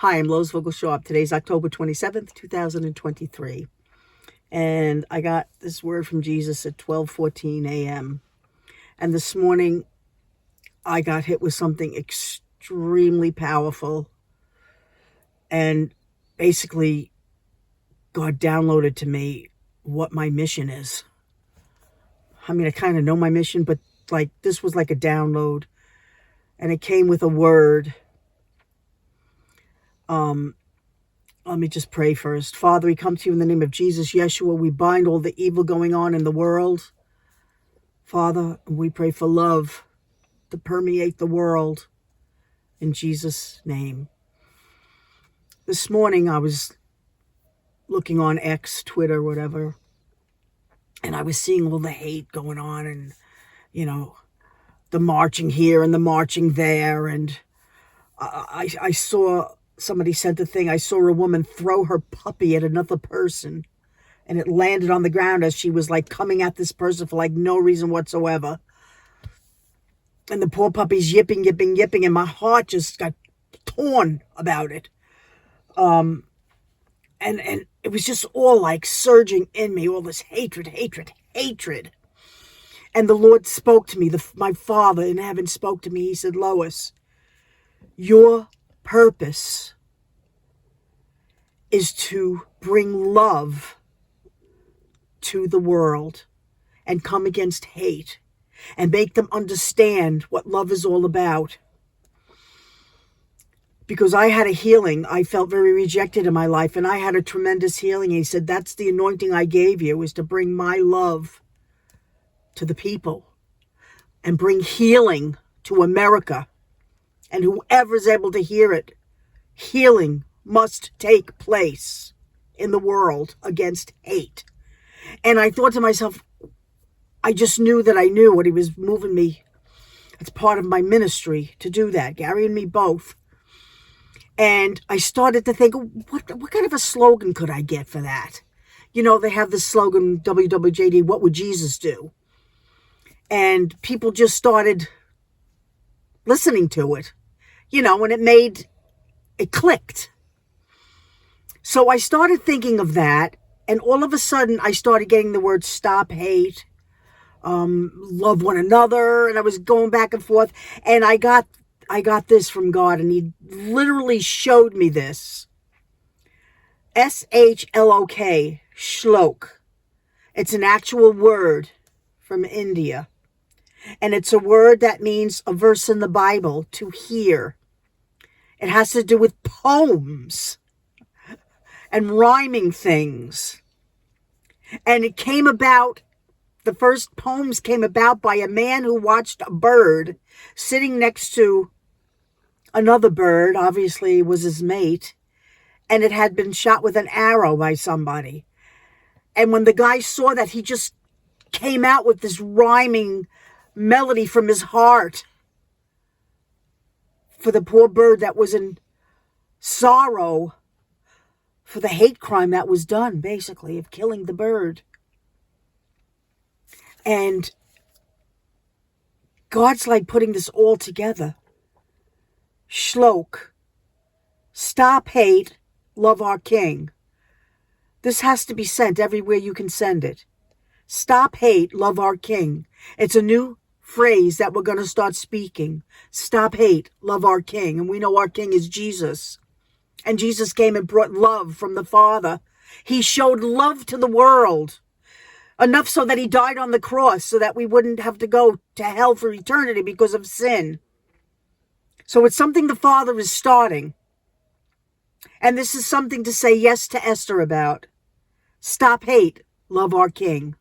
Hi, I'm Lois Vogel-Sharp. Today's October 27th, 2023. And I got this word from Jesus at 12:14 a.m. And this morning, I got hit with something extremely powerful. And basically, God downloaded to me what my mission is. I mean, I kind of know my mission, but this was like a download. And it came with a word. Let me just pray first. Father, we come to you in the name of Jesus, Yeshua. We bind all the evil going on in the world. Father, we pray for love to permeate the world in Jesus' name. This morning I was looking on X, Twitter, whatever, and I was seeing all the hate going on and, the marching here and the marching there. And I saw... Somebody sent a thing. I saw a woman throw her puppy at another person, and it landed on the ground as she was coming at this person for no reason whatsoever. And the poor puppy's yipping, yipping, yipping, and my heart just got torn about it. And it was just all surging in me, all this hatred. And the Lord spoke to me. My Father in heaven spoke to me. He said, Lois, your purpose is to bring love to the world and come against hate and make them understand what love is all about. Because I had a healing. I felt very rejected in my life, and I had a tremendous healing. He said, that's the anointing I gave you, is to bring my love to the people and bring healing to America. And whoever's able to hear it, healing must take place in the world against hate. And I thought to myself, I just knew that I knew what he was moving me. It's part of my ministry to do that, Gary and me both. And I started to think, what kind of a slogan could I get for that? They have this slogan, WWJD, what would Jesus do? And people just started listening to it. And it clicked. So I started thinking of that, and all of a sudden I started getting the word stop hate, love one another, and I was going back and forth, and I got this from God, and he literally showed me this. SHLOK, SHLOK. It's an actual word from India, and it's a word that means a verse in the Bible, to hear. It has to do with poems and rhyming things. And it came about, the first poems came about by a man who watched a bird sitting next to another bird, obviously was his mate, and it had been shot with an arrow by somebody. And when the guy saw that, he just came out with this rhyming melody from his heart for the poor bird that was in sorrow for the hate crime that was done, basically, of killing the bird. And God's putting this all together. SHLOK. Stop hate, love our King. This has to be sent everywhere you can send it. Stop hate, love our King. It's a new phrase that we're going to start speaking. Stop hate, love our King. And we know our King is Jesus. And Jesus came and brought love from the Father. He showed love to the world. Enough so that he died on the cross so that we wouldn't have to go to hell for eternity because of sin. So it's something the Father is starting. And this is something to say yes to Esther about. Stop hate, love our King.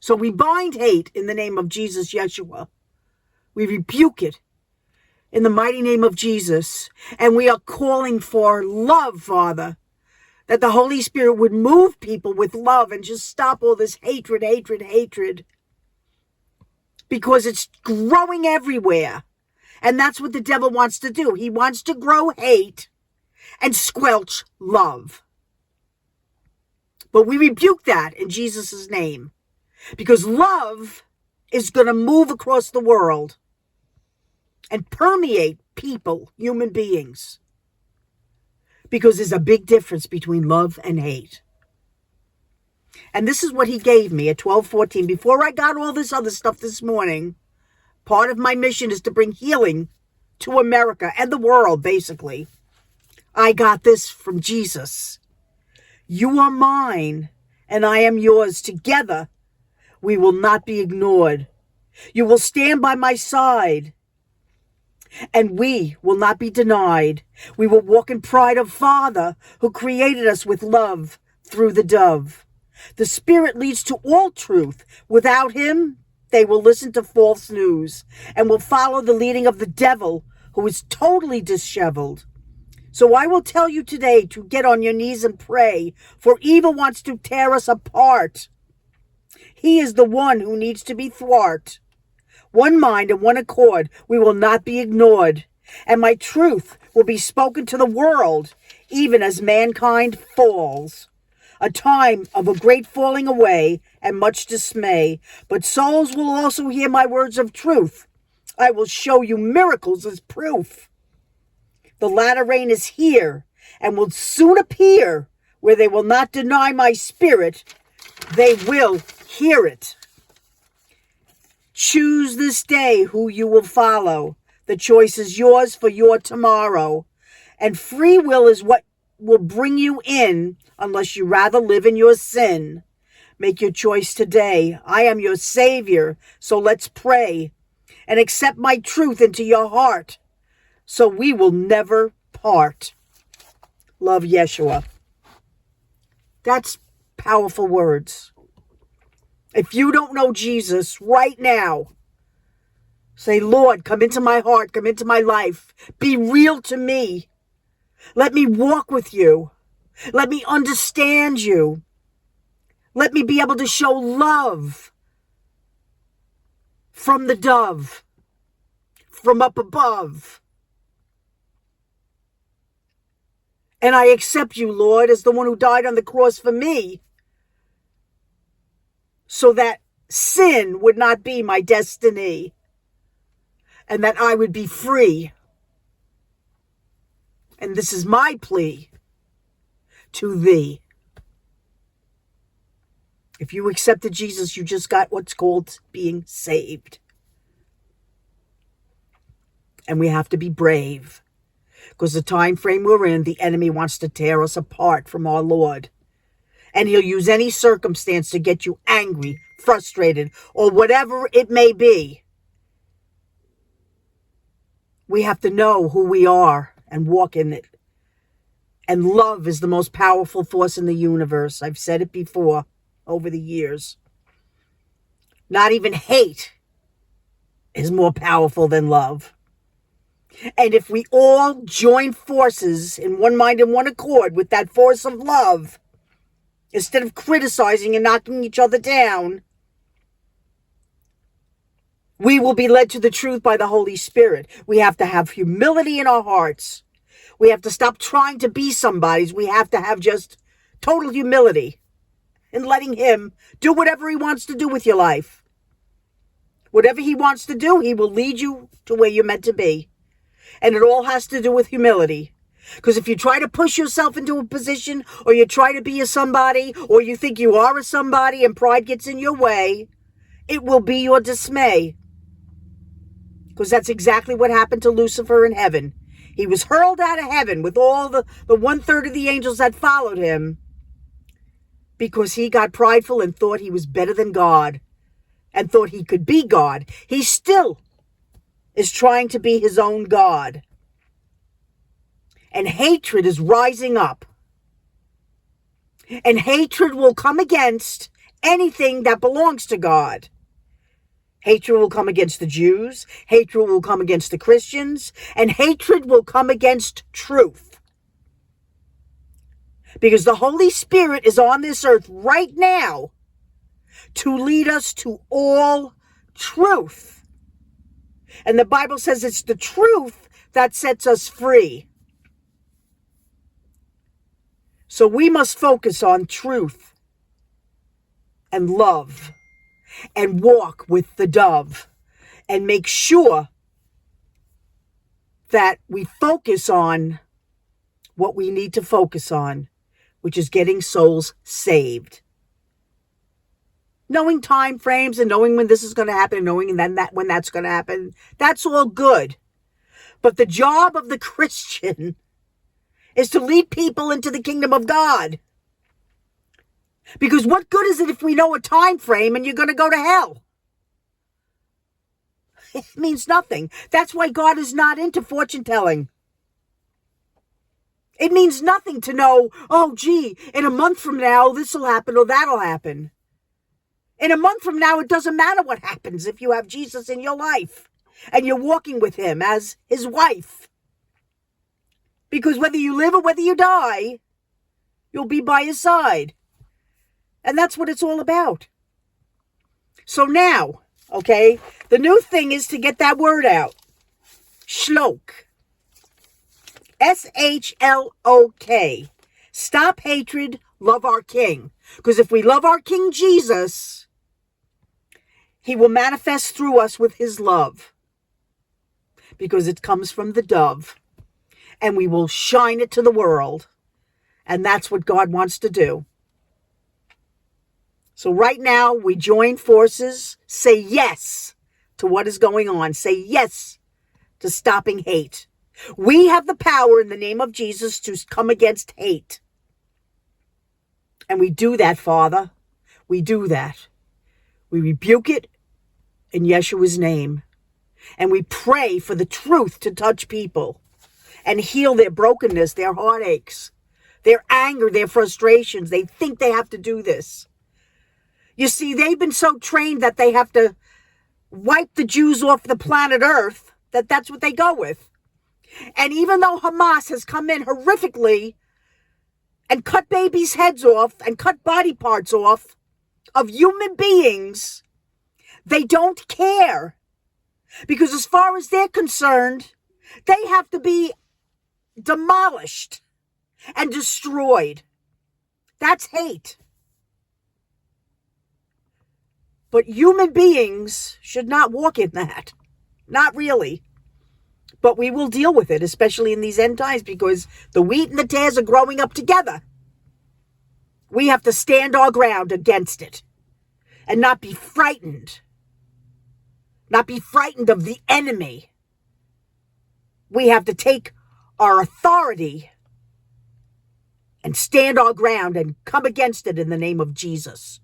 So we bind hate in the name of Jesus, Yeshua. We rebuke it in the mighty name of Jesus. And we are calling for love, Father, that the Holy Spirit would move people with love and just stop all this hatred, because it's growing everywhere. And that's what the devil wants to do. He wants to grow hate and squelch love. But we rebuke that in Jesus' name. Because love is going to move across the world and permeate people, human beings. because there's a big difference between love and hate. And this is what he gave me at 12:14. Before I got all this other stuff this morning, part of my mission is to bring healing to America and the world, basically. I got this from Jesus. You are mine, and I am yours. Together, we will not be ignored. You will stand by my side, and we will not be denied. We will walk in pride of Father, who created us with love through the dove. The Spirit leads to all truth. Without him, they will listen to false news and will follow the leading of the devil, who is totally disheveled. So I will tell you today to get on your knees and pray, for evil wants to tear us apart. He is the one who needs to be thwart. One mind and one accord, we will not be ignored, and my truth will be spoken to the world, even as mankind falls. A time of a great falling away and much dismay, but souls will also hear my words of truth. I will show you miracles as proof. The latter rain is here and will soon appear, where they will not deny my spirit, they will hear it. Choose this day who you will follow. The choice is yours for your tomorrow. And free will is what will bring you in, unless you rather live in your sin. Make your choice today. I am your Savior, so let's pray. And accept my truth into your heart, so we will never part. Love, Yeshua. That's powerful words. If you don't know Jesus right now, say, Lord, come into my heart, come into my life. Be real to me. Let me walk with you. Let me understand you. Let me be able to show love from the dove, from up above. And I accept you, Lord, as the one who died on the cross for me, so that sin would not be my destiny, and that I would be free. And this is my plea to thee. If you accepted Jesus, you just got what's called being saved. And we have to be brave, because the time frame we're in, the enemy wants to tear us apart from our Lord. And he'll use any circumstance to get you angry, frustrated, or whatever it may be. We have to know who we are and walk in it. And love is the most powerful force in the universe. I've said it before over the years. Not even hate is more powerful than love. And if we all join forces in one mind and one accord with that force of love, instead of criticizing and knocking each other down, we will be led to the truth by the Holy Spirit. We have to have humility in our hearts. We have to stop trying to be somebody's. We have to have just total humility and letting him do whatever he wants to do with your life. Whatever he wants to do, he will lead you to where you're meant to be. And it all has to do with humility. Because if you try to push yourself into a position, or you try to be a somebody, or you think you are a somebody and pride gets in your way, it will be your dismay. Because that's exactly what happened to Lucifer in heaven. He was hurled out of heaven with all the 1/3 of the angels that followed him, because he got prideful and thought he was better than God and thought he could be God. He still is trying to be his own God. And hatred is rising up. And hatred will come against anything that belongs to God. Hatred will come against the Jews. Hatred will come against the Christians. And hatred will come against truth. Because the Holy Spirit is on this earth right now to lead us to all truth. And the Bible says it's the truth that sets us free. So we must focus on truth and love and walk with the dove and make sure that we focus on what we need to focus on, which is getting souls saved. Knowing time frames and knowing when this is going to happen and knowing then that when that's going to happen, that's all good. But the job of the Christian is to lead people into the kingdom of God. Because what good is it if we know a time frame and you're going to go to hell? It means nothing. That's why God is not into fortune telling. It means nothing to know, oh, gee, in a month from now, this will happen or that'll happen. In a month from now, it doesn't matter what happens if you have Jesus in your life and you're walking with him as his wife. Because whether you live or whether you die, you'll be by his side. And that's what it's all about. So now, okay, the new thing is to get that word out. SHLOK. SHLOK. Stop hatred, love our King. Because if we love our King Jesus, he will manifest through us with his love. Because it comes from the dove. And we will shine it to the world. And that's what God wants to do. So right now, we join forces. Say yes to what is going on. Say yes to stopping hate. We have the power in the name of Jesus to come against hate. And we do that, Father. We do that. We rebuke it in Yeshua's name. And we pray for the truth to touch people and heal their brokenness, their heartaches, their anger, their frustrations. They think they have to do this. You see, they've been so trained that they have to wipe the Jews off the planet Earth, that's what they go with. And even though Hamas has come in horrifically and cut babies' heads off and cut body parts off of human beings, they don't care. Because as far as they're concerned, they have to be demolished and destroyed. That's hate. But human beings should not walk in that. Not really. But we will deal with it, especially in these end times, because the wheat and the tares are growing up together. We have to stand our ground against it and not be frightened. Not be frightened of the enemy. We have to take our authority and stand our ground and come against it in the name of Jesus.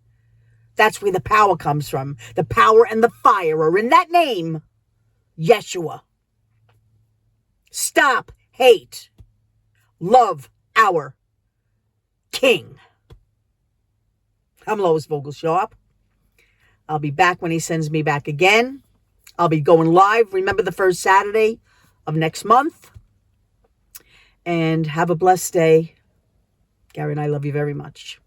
That's where the power comes from. The power and the fire are in that name, Yeshua. Stop hate. Love our King. I'm Lois Vogel-Sharp. I'll be back when he sends me back again. I'll be going live. Remember, the first Saturday of next month. And have a blessed day. Gary and I love you very much.